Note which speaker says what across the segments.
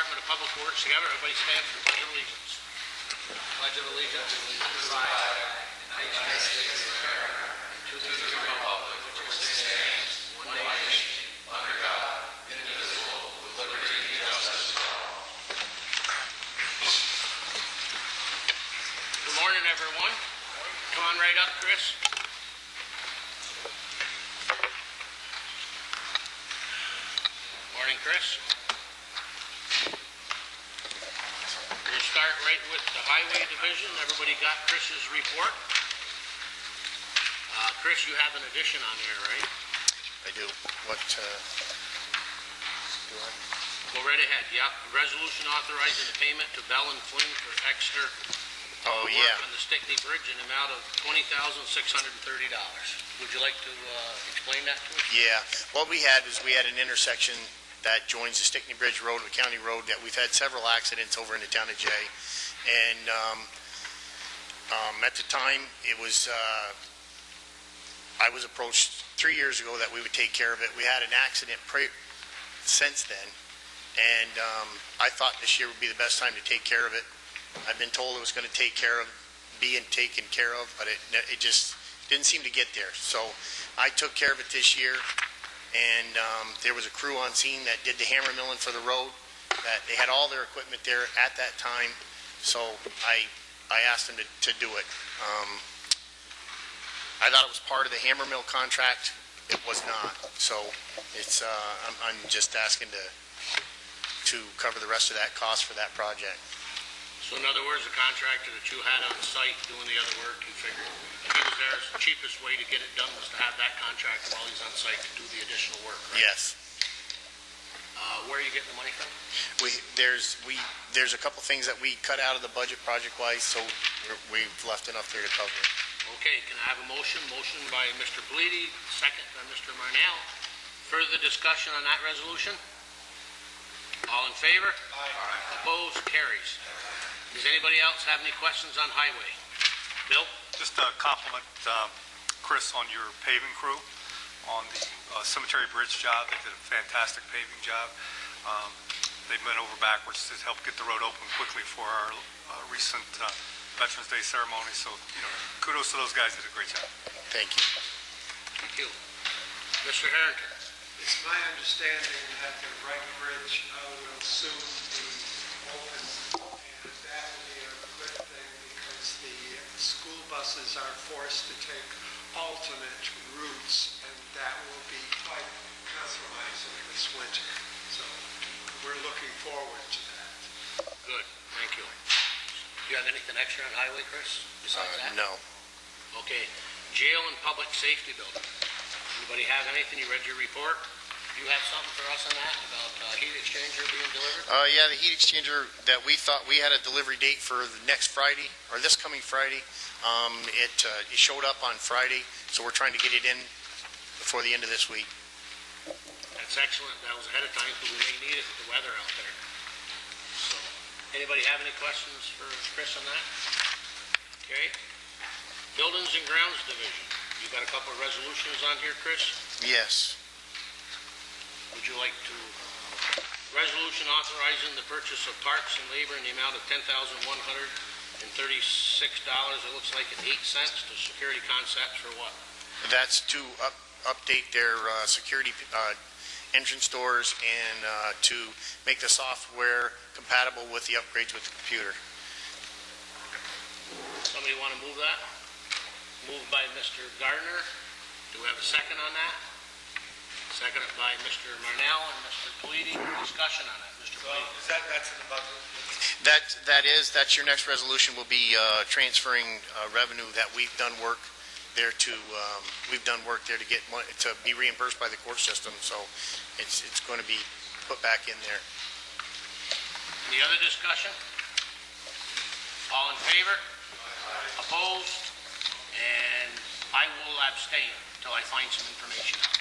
Speaker 1: Department of Public Works together. Everybody stand for the Pledge of Allegiance. Pledge of Allegiance to the flag of the United States of America, to the republic which stands one nation under God, indivisible, with liberty and justice for all. Good morning, everyone. Come on right up, Chris. Morning, Chris. We'll start right with the Highway Division. Everybody got Chris's report? Chris, you have an addition on there, right?
Speaker 2: I do. What, do I?
Speaker 1: Go right ahead. Yep. Resolution authorizing the payment to Bell and Flynn for extra work on the Stickney Bridge in the amount of $20,630. Would you like to explain that to us?
Speaker 2: Yeah. What we had was we had an intersection that joins the Stickney Bridge Road, the county road, that we've had several accidents over in the town of Jay. And at the time, it was, I was approached 3 years ago that we would take care of it. We had an accident since then, and I thought this year would be the best time to take care of it. I've been told it was going to be taken care of, but it just didn't seem to get there. So I took care of it this year. And there was a crew on scene that did the hammer milling for the road. That they had all their equipment there at that time, so I asked them to do it. I thought it was part of the hammer mill contract. It was not. So it's I'm just asking to cover the rest of that cost for that project.
Speaker 1: So in other words, the contractor that you had on site doing the other work, you figured if he was there, the cheapest way to get it done was to have that contractor while he's on site to do the additional work, right?
Speaker 2: Yes.
Speaker 1: Where are you getting the money from?
Speaker 2: There's a couple things that we cut out of the budget project-wise, so we've left enough there to cover it.
Speaker 1: Okay, can I have a motion? Motion by Mr. Bleedy, second by Mr. Marnell. Further discussion on that resolution? All in favor? Aye. Opposed? Carries. Does anybody else have any questions on highway? Bill?
Speaker 3: Just to compliment Chris on your paving crew on the cemetery bridge job. They did a fantastic paving job. They've been over backwards to help get the road open quickly for our recent Veterans Day ceremony. So, kudos to those guys. Did a great job.
Speaker 2: Thank you.
Speaker 1: Thank you. Mr. Harrington?
Speaker 4: It's my understanding that the Wright Bridge will soon be open, and that will be a good thing because the school buses are forced to take alternate routes, and that will be quite compromising this winter. So we're looking forward to that.
Speaker 1: Good, thank you. Do you have anything extra on highway, Chris, besides that?
Speaker 2: No.
Speaker 1: Okay, jail and public safety building. Anybody have anything? You read your report? You have something for us on that about heat exchanger being delivered?
Speaker 2: Yeah, the heat exchanger that we thought we had a delivery date for the next Friday, or this coming Friday. It showed up on Friday, so we're trying to get it in before the end of this week.
Speaker 1: That's excellent. That was ahead of time because we may need it with the weather out there. So, anybody have any questions for Chris on that? Okay. Buildings and Grounds Division. You got a couple of resolutions on here, Chris? Yes. Would you like to, resolution authorizing the purchase of parts and labor in the amount of $10,136, it looks like, at 8 cents to Security Concepts for what?
Speaker 2: That's to update their security entrance doors and to make the software compatible with the upgrades with the computer.
Speaker 1: Somebody want to move that? Moved by Mr. Gardner. Do we have a second on that? Seconded by Mr. Marnell and Mr. Bleedy. Discussion on that, Mr. Bleedy.
Speaker 4: That's in the budget?
Speaker 2: That's your next resolution will be transferring revenue that we've done work there to get money, to be reimbursed by the court system. So it's going to be put back in there.
Speaker 1: Any other discussion? All in favor? Aye. Opposed? And I will abstain until I find some information out.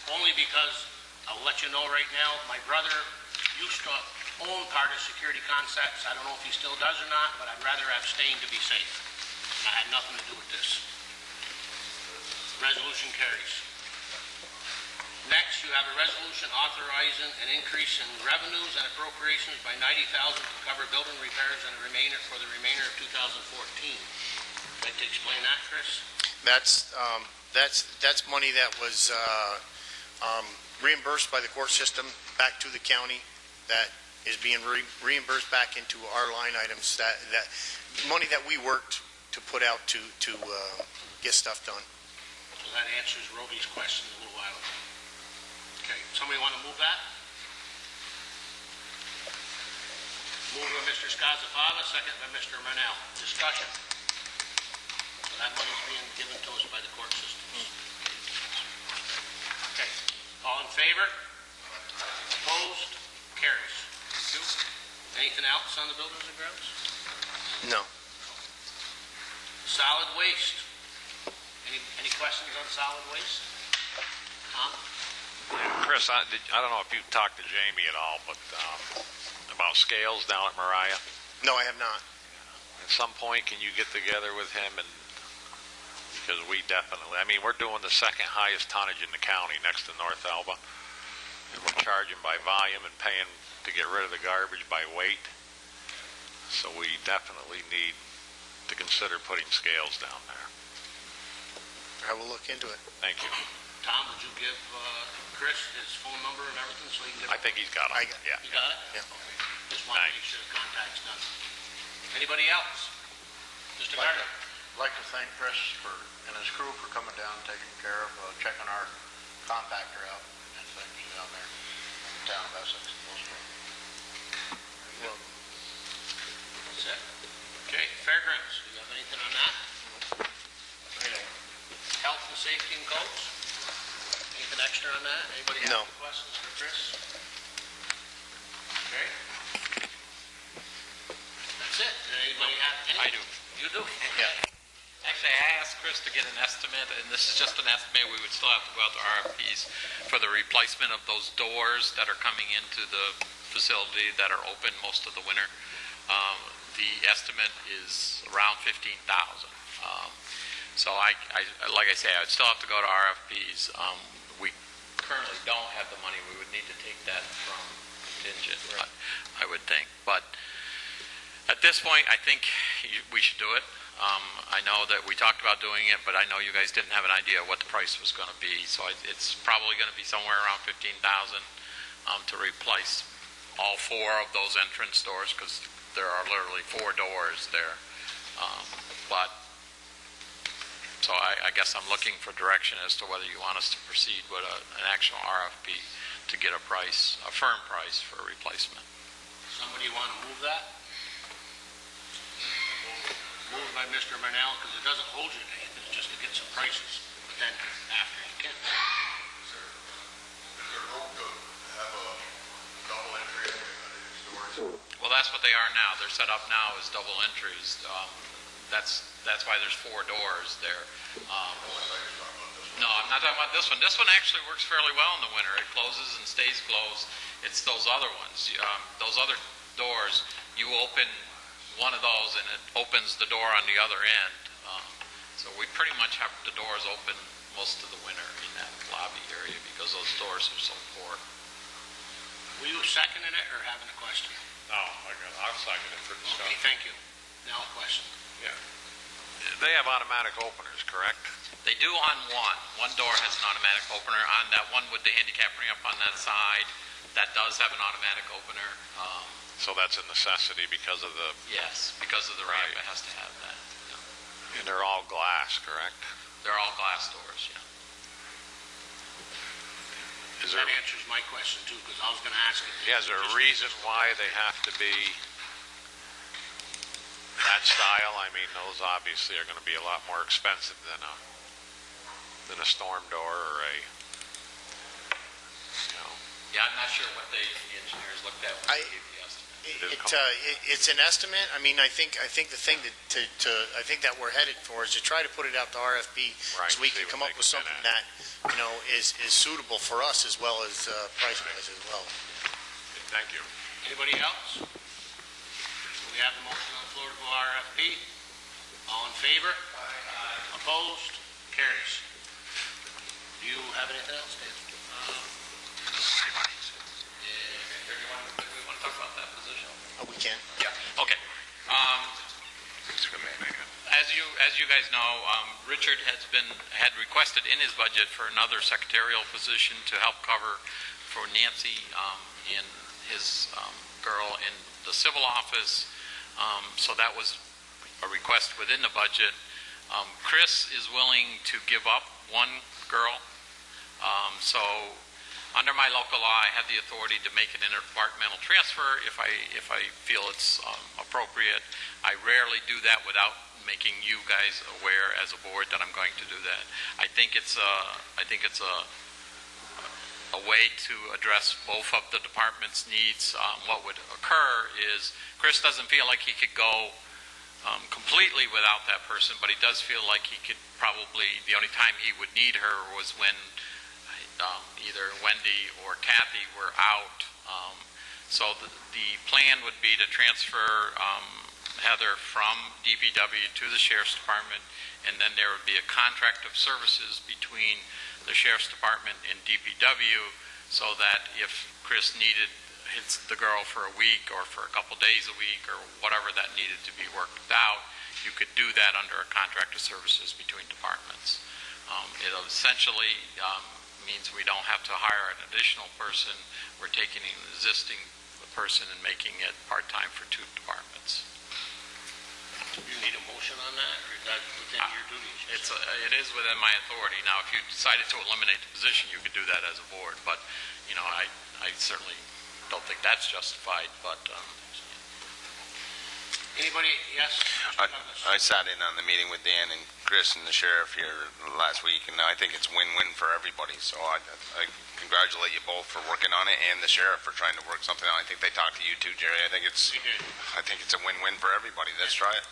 Speaker 1: Only because, I'll let you know right now, my brother used to own part of Security Concepts. I don't know if he still does or not, but I'd rather abstain to be safe. I had nothing to do with this. Resolution carries. Next, you have a resolution authorizing an increase in revenues and appropriations by $90,000 to cover building repairs and the remainder of 2014. Like to explain that, Chris?
Speaker 2: That's money that was reimbursed by the court system back to the county that is being reimbursed back into our line items, that money that we worked to put out to get stuff done.
Speaker 1: So that answers Roby's question a little while ago. Okay, somebody want to move that? Moved by Mr. Scozzafava, second by Mr. Marnell. Discussion. So that money's being given to us by the court systems. Okay, all in favor? Opposed? Carries. Anything else on the buildings and grounds?
Speaker 2: No.
Speaker 1: Solid waste. Any questions on solid waste? Tom?
Speaker 5: Chris, I don't know if you talked to Jamie at all, but about scales down at Mariah.
Speaker 2: No, I have not.
Speaker 5: At some point, can you get together with him and because we definitely, I mean, we're doing the second highest tonnage in the county next to North Alba, and we're charging by volume and paying to get rid of the garbage by weight. So we definitely need to consider putting scales down there.
Speaker 2: I will look into it.
Speaker 5: Thank you.
Speaker 1: Tom, would you give Chris his phone number and everything so he can get
Speaker 5: I think he's got it. Yeah.
Speaker 1: You got it?
Speaker 2: Yeah.
Speaker 1: Okay. Just want to make sure the contact's done. Anybody else? Mr. Gardner?
Speaker 6: I'd like to thank Chris and his crew for coming down and taking care of checking our compactor out and things down there in the town of Essex.
Speaker 1: That's it. Okay, fairgrounds. Do you have anything on that? Health and safety and codes? Anything extra on that? Anybody have
Speaker 2: No.
Speaker 1: any questions for Chris? Okay. That's it. Does anybody have any?
Speaker 7: I do.
Speaker 1: You do?
Speaker 2: Yeah.
Speaker 7: Actually, I asked Chris to get an estimate, and this is just an estimate. We would still have to go out to RFPs for the replacement of those doors that are coming into the facility that are open most of the winter. The estimate is around $15,000. So like I say, I would still have to go to RFPs. We currently don't have the money. We would need to take that from contingent, I would think. But at this point, I think we should do it. I know that we talked about doing it, but I know you guys didn't have an idea what the price was going to be. So it's probably going to be somewhere around $15,000 to replace all four of those entrance doors, because there are literally four doors there. So I guess I'm looking for direction as to whether you want us to proceed with an actual RFP to get a price, a firm price for a replacement.
Speaker 1: Somebody want to move that? Moved by Mr. Marnell, because it doesn't hold you to anything, it's just to get some prices. But then after you can.
Speaker 6: Is there hope to have a double entry in these doors?
Speaker 7: Well, that's what they are now. They're set up now as double entries. That's why there's four doors there. No, I'm not talking about this one. This one actually works fairly well in the winter. It closes and stays closed. It's those other ones. Those other doors, you open one of those and it opens the door on the other end. So we pretty much have the doors open most of the winter in that lobby area because those doors are so poor.
Speaker 1: Were you seconding it or having a question?
Speaker 5: No, I'll second it for
Speaker 1: Okay,
Speaker 5: discussion.
Speaker 1: thank you. Now a question.
Speaker 5: Yeah. They have automatic openers, correct?
Speaker 7: They do on one. One door has an automatic opener. On that one with the handicap ramp on that side, that does have an automatic opener.
Speaker 5: So that's a necessity because of the,
Speaker 7: Yes, because of the ramp,
Speaker 5: Right.
Speaker 7: it has to have that.
Speaker 5: and they're all glass, correct?
Speaker 7: They're all glass doors, yeah.
Speaker 5: Is there,
Speaker 1: That answers my question too, because I was going to ask it.
Speaker 5: yeah, is there a reason why they have to be that style? I mean, those obviously are going to be a lot more expensive than a storm door or a, you know.
Speaker 7: Yeah, I'm not sure what the engineers looked at when they gave the estimate.
Speaker 2: It's an estimate. I mean, I think the thing I think that we're headed for is to try to put it out to RFP,
Speaker 5: Right,
Speaker 2: so we
Speaker 5: see
Speaker 2: can
Speaker 5: what
Speaker 2: come up
Speaker 5: they
Speaker 2: with
Speaker 5: can
Speaker 2: something
Speaker 5: add.
Speaker 2: that, is suitable for us as well as price-wise as well.
Speaker 5: Thank you.
Speaker 1: Anybody else? We have the motion on the floor to go RFP. All in favor? Opposed? Carries. Do you have anything else, Dave?
Speaker 7: that position?
Speaker 2: We can.
Speaker 7: Yeah. Okay. As you guys know, Richard had requested in his budget for another secretarial position to help cover for Nancy and his girl in the civil office. So that was a request within the budget. Chris is willing to give up one girl. So under my local law, I have the authority to make an interdepartmental transfer if I feel it's appropriate. I rarely do that without making you guys aware as a board that I'm going to do that. I think it's a way to address both of the department's needs. What would occur is Chris doesn't feel like he could go completely without that person, but he does feel like he could probably, the only time he would need her was when either Wendy or Kathy were out. So the plan would be to transfer Heather from DPW to the Sheriff's Department, and then there would be a contract of services between the Sheriff's Department and DPW, so that if Chris needed the girl for a week or for a couple days a week or whatever that needed to be worked out, you could do that under a contract of services between departments. It essentially means we don't have to hire an additional person. We're taking an existing person and making it part-time for two departments.
Speaker 1: Do you need a motion on that, or is that within your duties?
Speaker 7: It is within my authority. Now, if you decided to eliminate the position, you could do that as a board, but, you know, I certainly don't think that's justified, but...
Speaker 1: Anybody? Yes?
Speaker 8: I sat in on the meeting with Dan and Chris and the sheriff here last week, and I think it's win-win for everybody. So I congratulate you both for working on it, and the sheriff for trying to work something out. I think they talked to you too, Jerry. I think it's a win-win for everybody. Let's try it.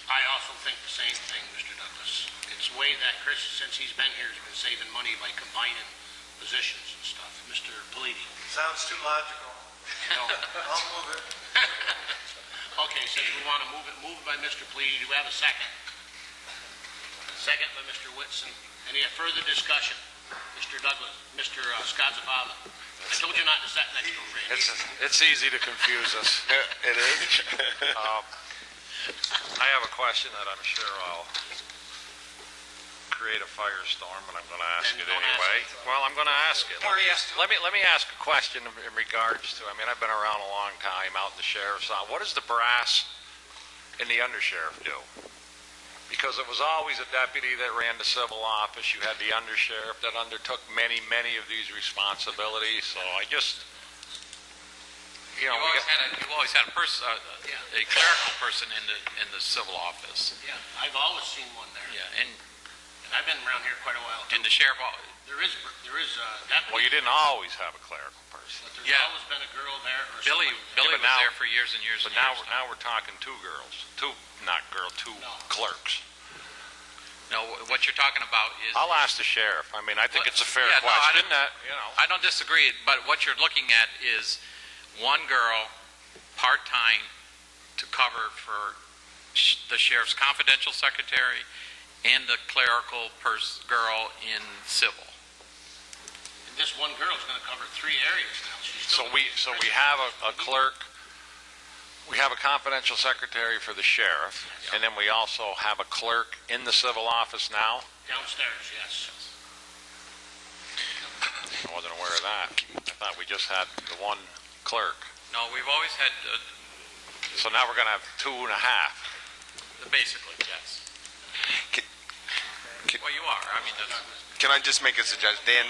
Speaker 1: I also think the same thing, Mr. Douglas. It's a way that Chris, since he's been here, has been saving money by combining positions and stuff. Mr. Politi.
Speaker 4: Sounds too logical.
Speaker 1: No.
Speaker 4: I'll move it.
Speaker 1: Okay, since we want to move it, moved by Mr. Politi, do we have a second? Second by Mr. Whitson. Any further discussion? Mr. Douglas, Mr. Skozavala. I told you not to sit next to him, Randy.
Speaker 5: It's easy to confuse us.
Speaker 8: It is.
Speaker 5: I have a question that I'm sure I'll create a firestorm, but I'm going to ask
Speaker 1: Then
Speaker 5: it
Speaker 1: don't
Speaker 5: anyway.
Speaker 1: ask it.
Speaker 5: Well, I'm going to ask it. Let me ask a question in regards to, I mean, I've been around a long time out in the sheriff's office. What does the brass and the undersheriff do? Because it was always a deputy that ran the civil office. You had the undersheriff that undertook many of these responsibilities. So I just, you know,
Speaker 7: you always had a clerical person in the civil office.
Speaker 1: Yeah, I've always seen one there.
Speaker 7: Yeah, and
Speaker 1: I've been around here quite a while.
Speaker 7: the sheriff.
Speaker 1: There is deputy.
Speaker 5: well, you didn't always have a clerical person.
Speaker 1: But there's
Speaker 7: Yeah.
Speaker 1: always been a girl there or
Speaker 7: Billy
Speaker 1: somebody.
Speaker 7: was
Speaker 5: now-
Speaker 7: there for years and years.
Speaker 5: But
Speaker 7: and years.
Speaker 5: now we're talking two
Speaker 1: No.
Speaker 5: clerks.
Speaker 7: No, what you're talking about is.
Speaker 5: I'll ask the sheriff. I mean, I think it's a fair
Speaker 7: Yeah, no, I
Speaker 5: question.
Speaker 7: don't-
Speaker 5: That, you know.
Speaker 7: I don't disagree, but what you're looking at is one girl, part-time, to cover for the sheriff's confidential secretary and the clerical girl in civil.
Speaker 1: And this one girl's going to cover 3 areas now. She's still
Speaker 5: So we have a clerk, we have a confidential secretary for the sheriff, and then we also have a clerk in the civil office now.
Speaker 1: downstairs, yes.
Speaker 5: I wasn't aware of that. I thought we just had the one clerk.
Speaker 7: No, we've always had,
Speaker 5: So now we're going to have 2.5.
Speaker 7: basically, yes. Well, you are. I mean,
Speaker 8: Can I just make a suggestion? Dan,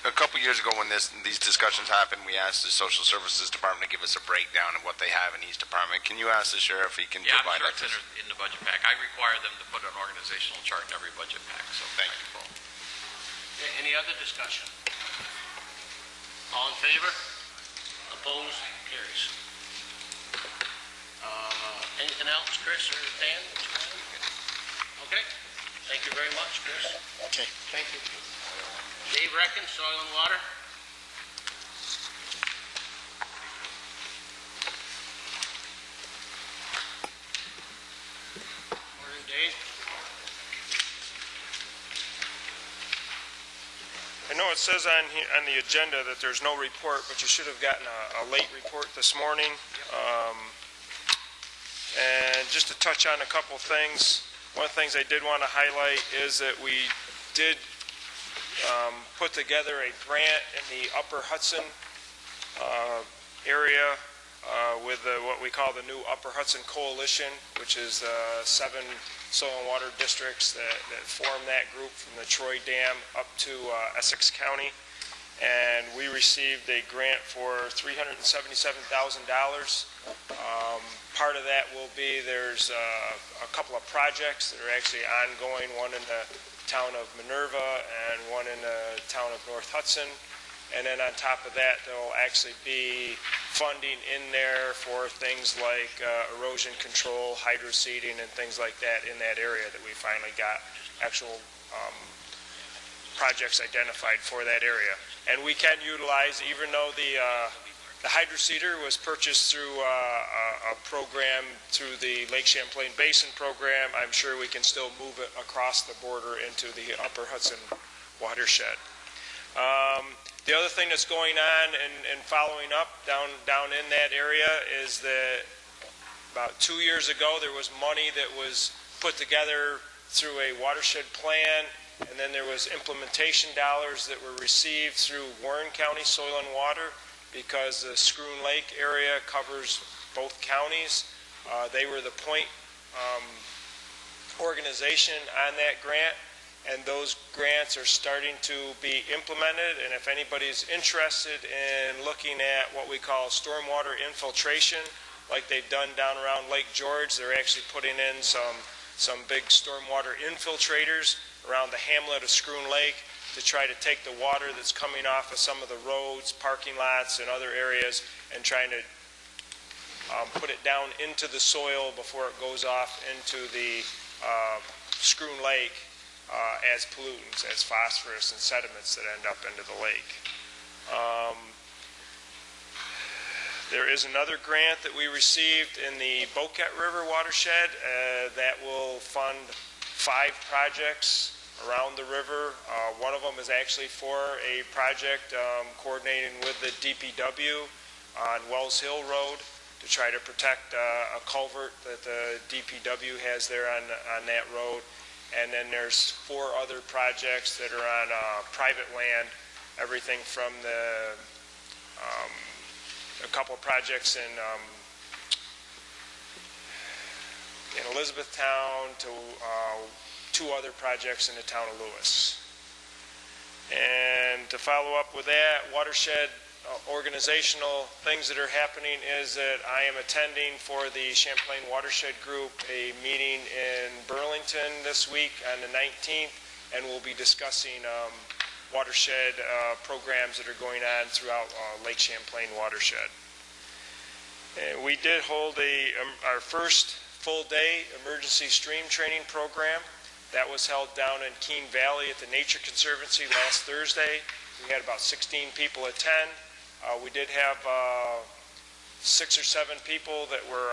Speaker 8: a couple years ago when these discussions happened, we asked the social services department to give us a breakdown of what they have in each department. Can you ask the sheriff if he can
Speaker 7: yeah, I'm
Speaker 8: provide
Speaker 7: sure
Speaker 8: that?
Speaker 7: it's in the budget pack. I require them to put an organizational chart in every budget pack, so thank you.
Speaker 1: Any other discussion? All in favor? Opposed? Carries. Anything else, Chris or Dan? Okay. Thank you very much, Chris.
Speaker 2: Okay.
Speaker 1: Thank you. Dave Reckon, Soil and Water. Morning, Dave.
Speaker 9: I know know it says on here, on the agenda that there's no report, but you should have gotten a late report this morning. And just to touch on a couple things, one of the things I did want to highlight is that we did put together a grant in the Upper Hudson area with what we call the new Upper Hudson Coalition, which is 7 soil and water districts that form that group from the Troy Dam up to Essex County. And we received a grant for $377,000. Part of that will be there's a couple of projects that are actually ongoing, one in the town of Minerva and one in the town of North Hudson. And then on top of that, there'll actually be funding in there for things like erosion control, hydroseeding, and things like that in that area that we finally got actual projects identified for that area. And we can utilize, even though the hydroseeder was purchased through a program through the Lake Champlain Basin program, I'm sure we can still move it across the border into the Upper Hudson watershed. The other thing that's going on and following up down in that area is that about 2 years ago there was money that was put together through a watershed plan, and then there was implementation dollars that were received through Warren County Soil and Water, because the Scroon Lake area covers both counties. They were the point organization on that grant, and those grants are starting to be implemented. And if anybody's interested in looking at what we call stormwater infiltration, like they've done down around Lake George, they're actually putting in some big stormwater infiltrators around the hamlet of Scroon Lake to try to take the water that's coming off of some of the roads, parking lots, and other areas, and trying to put it down into the soil before it goes off into the Scroon Lake as pollutants, as phosphorus and sediments that end up into the lake. There is another grant that we received in the Boquet River watershed that will fund 5 projects around the river. One of them is actually for a project coordinating with the DPW on Wells Hill Road to try to protect a culvert that the DPW has there on that road. And then there's 4 other projects that are on private land, everything from a couple of projects in Elizabethtown to 2 other projects in the town of Lewis. And to follow up with that, watershed organizational things that are happening is that I am attending for the Champlain Watershed Group a meeting in Burlington this week on the 19th, and we'll be discussing watershed programs that are going on throughout Lake Champlain watershed. And we did hold our first full day emergency stream training program. That was held down in Keene Valley at the Nature Conservancy last Thursday. We had about 16 people attend. We did have 6 or 7 people that were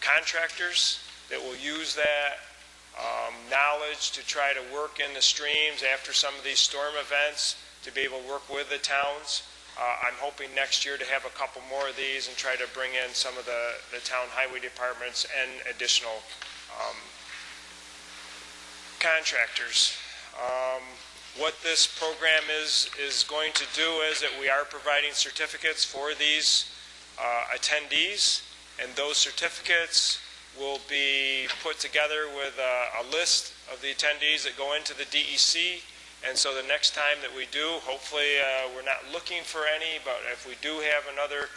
Speaker 9: contractors that will use that knowledge to try to work in the streams after some of these storm events to be able to work with the towns. I'm hoping next year to have a couple more of these and try to bring in some of the town highway departments and additional contractors. What this program is going to do is that we are providing certificates for these attendees, and those certificates will be put together with a list of the attendees that go into the DEC. And so the next time that we do, hopefully we're not looking for any, but if we do have another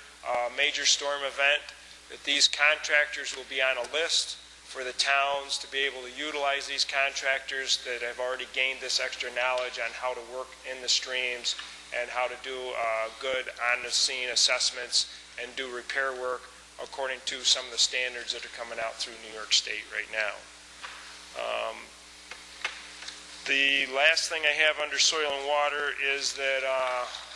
Speaker 9: major storm event, that these contractors will be on a list for the towns to be able to utilize these contractors that have already gained this extra knowledge on how to work in the streams and how to do good on-the-scene assessments and do repair work according to some of the standards that are coming out through New York State right now. The last thing I have under soil and water is that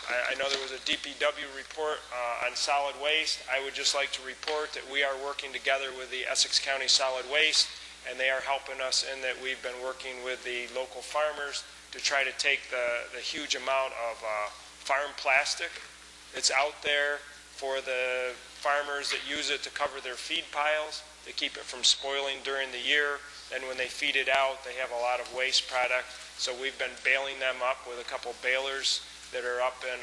Speaker 9: I know there was a DPW report on solid waste. I would just like to report that we are working together with the Essex County Solid Waste, and they are helping us in that we've been working with the local farmers to try to take the huge amount of farm plastic that's out there for the farmers that use it to cover their feed piles, to keep it from spoiling during the year. Then when they feed it out, they have a lot of waste product. So we've been baling them up with a couple balers that are up in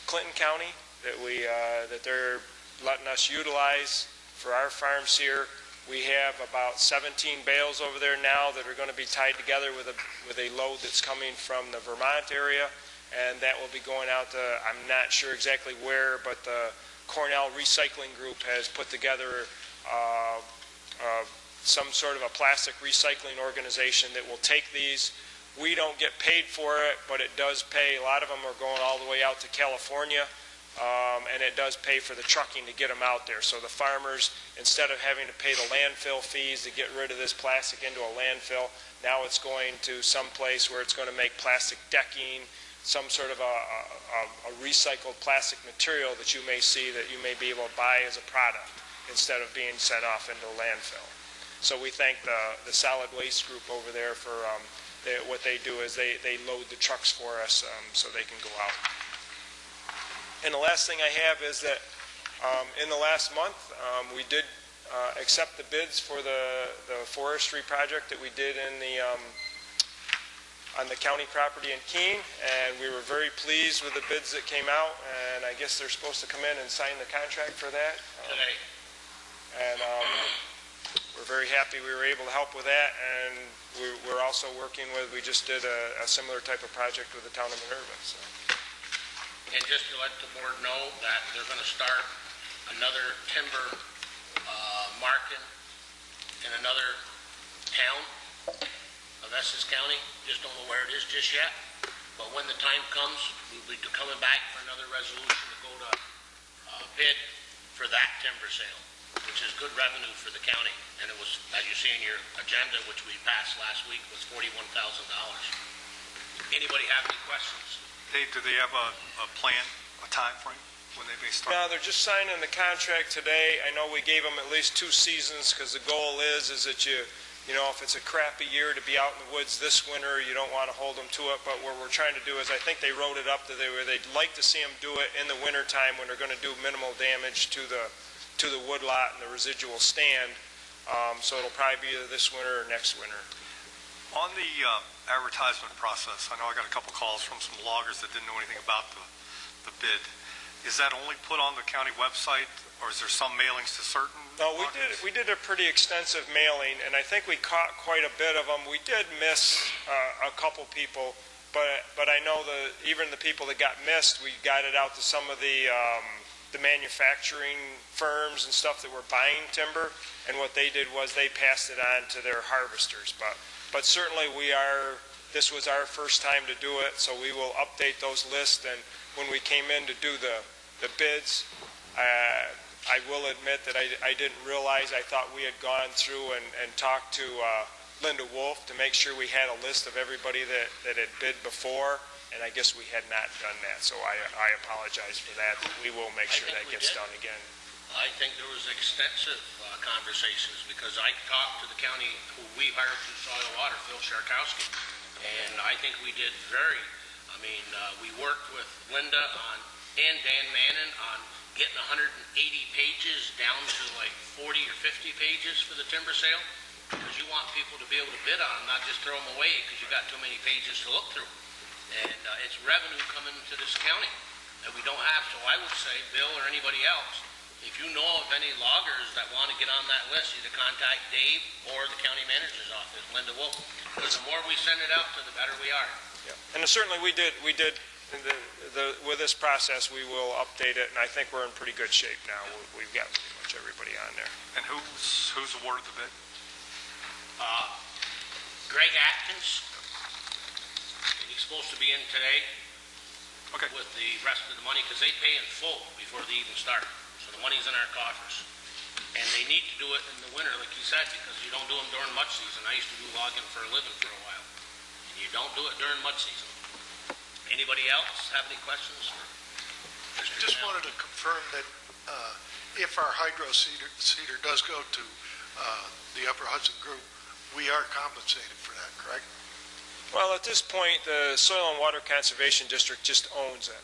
Speaker 9: Clinton County that they're letting us utilize for our farms here. We have about 17 bales over there now that are going to be tied together with a load that's coming from the Vermont area, and that will be going out to, I'm not sure exactly where, but the Cornell Recycling Group has put together some sort of a plastic recycling organization that will take these. We don't get paid for it, but it does pay. A lot of them are going all the way out to California, and it does pay for the trucking to get them out there. So the farmers, instead of having to pay the landfill fees to get rid of this plastic into a landfill, now it's going to some place where it's going to make plastic decking, some sort of a recycled plastic material that you may see that you may be able to buy as a product instead of being sent off into a landfill. So we thank the solid waste group over there for what they do is they load the trucks for us so they can go out. And the last thing I have is that in the last month we did accept the bids for the forestry project that we did in on the county property in Keene, and we were very pleased with the bids that came out, and I guess they're supposed to come in and sign the contract for that.
Speaker 1: Today.
Speaker 9: And we're very happy we were able to help with that, and we're also working with, we just did a similar type of project with the town of Minerva. So.
Speaker 1: And just to let the board know that they're going to start another timber market in another town of Essex County. Just don't know where it is just yet. But when the time comes, we'll be coming back for another resolution to go to bid for that timber sale, which is good revenue for the county. And it was, as you see in your agenda, which we passed last week, was $41,000. Anybody have any questions?
Speaker 3: Dave, do they have a plan, a time frame when they may start?
Speaker 9: No, they're just signing the contract today. I know we gave them at least 2 seasons because the goal is that you know, if it's a crappy year to be out in the woods this winter, you don't want to hold them to it. But what we're trying to do is, I think they wrote it up that they'd like to see them do it in the winter time when they're going to do minimal damage to the woodlot and the residual stand. So it'll probably be either this winter or next winter.
Speaker 3: On the advertisement process, I know I got a couple calls from some loggers that didn't know anything about the bid. Is that only put on the county website, or is there some mailings to certain?
Speaker 9: No, we did a pretty extensive mailing, and I think we caught quite a bit of them. We did miss a couple people, but I know even the people that got missed, we got it out to some of the manufacturing firms and stuff that were buying timber, and what they did was they passed it on to their harvesters. But certainly this was our first time to do it, so we will update those lists. And when we came in to do the bids, I will admit that I didn't realize, I thought we had gone through and talked to Linda Wolf to make sure we had a list of everybody that had bid before, and I guess we had not done that, so I apologize for that. We will make sure that gets done again.
Speaker 1: I think there was extensive conversations, because I talked to the county who we hired through Soil Water, Phil Sharkowski, and I think we did we worked with Linda and Dan Mannon on getting 180 pages down to like 40 or 50 pages for the timber sale, because you want people to be able to bid on them, not just throw them away because you got too many pages to look through. And it's revenue coming to this county that we don't have. So I would say, Bill or anybody else, if you know of any loggers that want to get on that list, either contact Dave or the county manager's office, Linda Wolf, because the more we send it out to, the better we are.
Speaker 9: Yeah. And certainly we did with this process, we will update it, and I think we're in pretty good shape now. We've got pretty much everybody on there.
Speaker 3: And who's awarded the bid?
Speaker 1: Greg Atkins. He's supposed to be in today.
Speaker 3: Okay.
Speaker 1: With the rest of the money, because they pay in full before they even start. So the money's in our coffers. And they need to do it in the winter, like you said, because you don't do them during mud season. I used to do logging for a living for a while. And you don't do it during mud season. Anybody else have any questions?
Speaker 10: I just wanted to confirm that if our hydro seeder does go to the Upper Hudson Group, we are compensated for that, correct?
Speaker 9: Well, at this point, the Soil and Water Conservation District just owns it.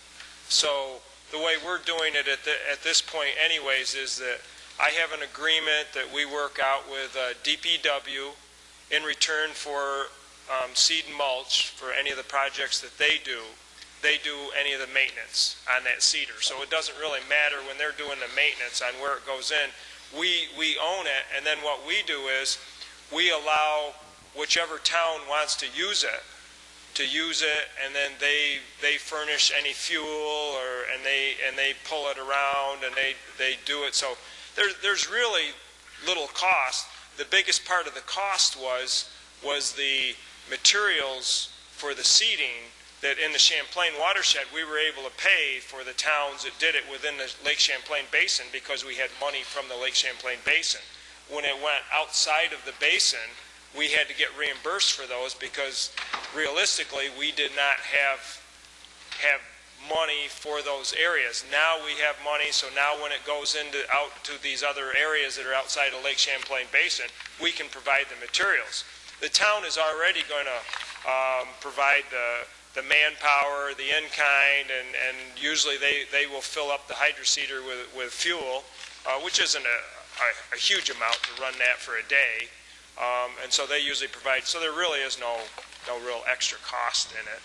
Speaker 9: So the way we're doing it at this point anyways is that I have an agreement that we work out with DPW in return for seed and mulch for any of the projects that they do. They do any of the maintenance on that cedar. So it doesn't really matter when they're doing the maintenance on where it goes in. We own it, and then what we do is we allow whichever town wants to use it, and then they furnish any fuel and they pull it around and they do it. So there's really little cost. The biggest part of the cost was the materials for the seeding that in the Champlain watershed we were able to pay for the towns that did it within the Lake Champlain Basin because we had money from the Lake Champlain Basin. When it went outside of the basin, we had to get reimbursed for those because realistically we did not have money for those areas. Now we have money, so now when it goes out to these other areas that are outside of Lake Champlain Basin, we can provide the materials. The town is already going to provide the manpower, the in-kind, and usually they will fill up the hydroseeder with fuel, which isn't a huge amount to run that for a day. And so they usually provide, so there really is no real extra cost in it.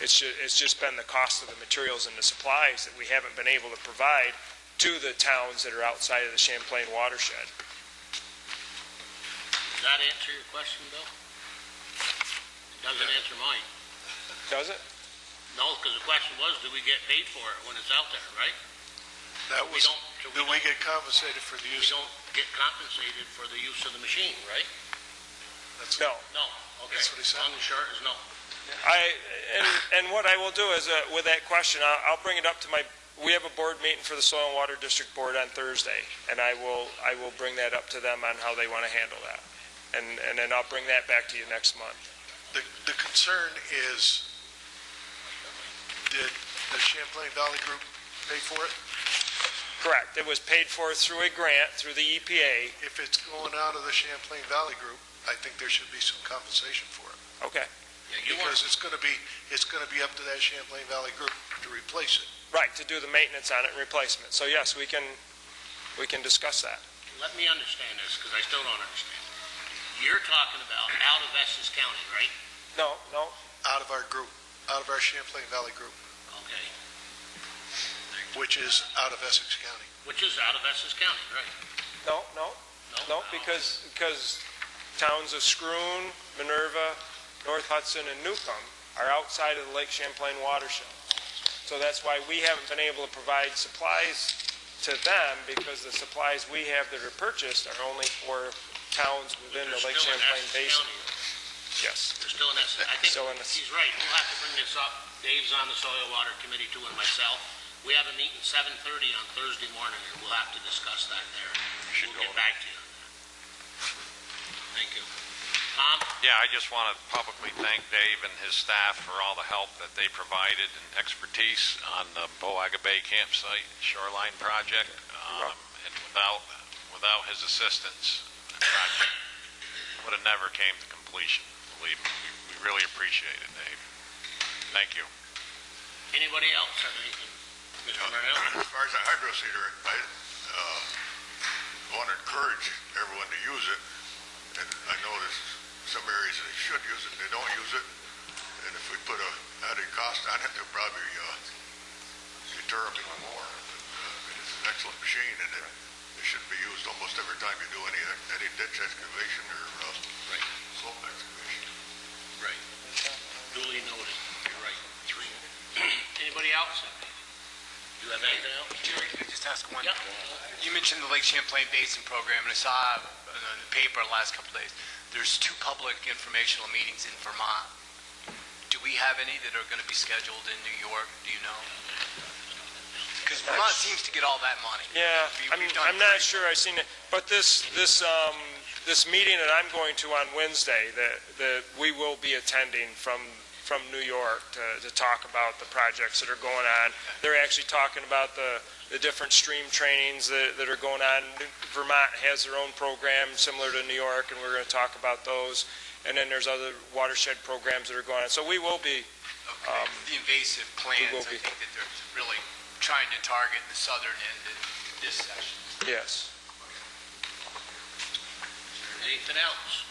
Speaker 9: It's just been the cost of the materials and the supplies that we haven't been able to provide to the towns that are outside of the Champlain watershed.
Speaker 1: Does that answer your question, Bill? It doesn't answer mine.
Speaker 9: Does it?
Speaker 1: No, because the question was, do we get paid for it when it's out there, right?
Speaker 10: That was, do we get compensated for the
Speaker 1: We
Speaker 10: use?
Speaker 1: don't get compensated for the use of the machine, right?
Speaker 9: No.
Speaker 1: No, okay.
Speaker 10: That's what he said.
Speaker 1: Long and short is no.
Speaker 9: And what I will do is, with that question, I'll bring it up to we have a board meeting for the Soil and Water District Board on Thursday, and I will bring that up to them on how they want to handle that. And then I'll bring that back to you next month.
Speaker 10: The concern is, did the Champlain Valley Group pay for it?
Speaker 9: Correct. It was paid for through a grant through the EPA.
Speaker 10: If it's going out of the Champlain Valley Group, I think there should be some compensation for it.
Speaker 9: Okay.
Speaker 1: Yeah,
Speaker 10: Because it's going to be up to that Champlain Valley Group to replace it.
Speaker 9: Right, to do the maintenance on it and replacement. So yes, we can discuss that.
Speaker 1: Let me understand this, because I still don't understand. You're talking about out of Essex County, right?
Speaker 9: No.
Speaker 10: Out of our group, out of our Champlain Valley Group,
Speaker 1: Okay.
Speaker 10: which is out of Essex County.
Speaker 1: Which is out of Essex County, right?
Speaker 9: No, because towns of Scroon, Minerva, North Hudson, and Newcomb are outside of the Lake Champlain watershed. So that's why we haven't been able to provide supplies to them, because the supplies we have that are purchased are only for towns within the Lake Champlain Basin. Yes.
Speaker 1: They're still in Essex. I think
Speaker 9: Still in Essex.
Speaker 1: he's right. We'll have to bring this up. Dave's on the Soil Water Committee too, and myself. We have a meeting 7:30 on Thursday morning, and we'll have to discuss that there. We'll get back to you. Thank you. Tom?
Speaker 5: Yeah, I just want to publicly thank Dave and his staff for all the help that they provided and expertise on the Boaga Bay campsite shoreline project. And without his assistance, the project would have never came to completion. Believe me, we really appreciate it, Dave. Thank you.
Speaker 1: Anybody else have anything? Mr. Marnell?
Speaker 11: As far as the hydro seeder, I want to encourage everyone to use it. And I know there's some areas that they should use it, they don't use it. And if we put a added cost on it, they'll probably deter them even more. But it's an excellent machine, and it should be used almost every time you do any ditch excavation or slope excavation.
Speaker 1: Right. Duly noted. You're right. 3. Anybody else? Do you have anything else?
Speaker 12: Jerry, can I just ask one?
Speaker 1: Yeah.
Speaker 12: You mentioned the Lake Champlain Basin program, and I saw in the paper the last couple of days, there's 2 public informational meetings in Vermont. Do we have any that are going to be scheduled in New York? Do you know? Because Vermont seems to get all that money.
Speaker 9: Yeah, I'm not sure I've seen it, but this meeting that I'm going to on Wednesday that we will be attending from from New York to talk about the projects that are going on. They're actually talking about the different stream trainings that are going on. Vermont has their own program similar to New York, and we're going to talk about those. And then there's other watershed programs that are going on. So we will be.
Speaker 12: The invasive plants, I think that they're really trying to target the southern end in this session.
Speaker 9: Yes.
Speaker 1: Anything else?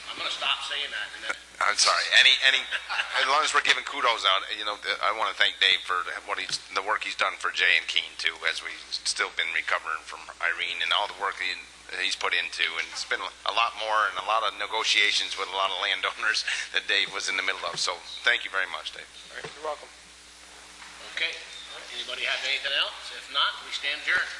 Speaker 1: I'm gonna stop saying that in a minute.
Speaker 8: I'm sorry. As long as we're giving kudos out, I want to thank Dave for the work he's done for Jay and Keene too, as we've still been recovering from Irene and all the work he's put into. And it's been a lot more and a lot of negotiations with a lot of landowners that Dave was in the middle of. So thank you very much, Dave.
Speaker 9: All right, you're welcome.
Speaker 1: Okay. Anybody have anything else? If not, we stand adjourned.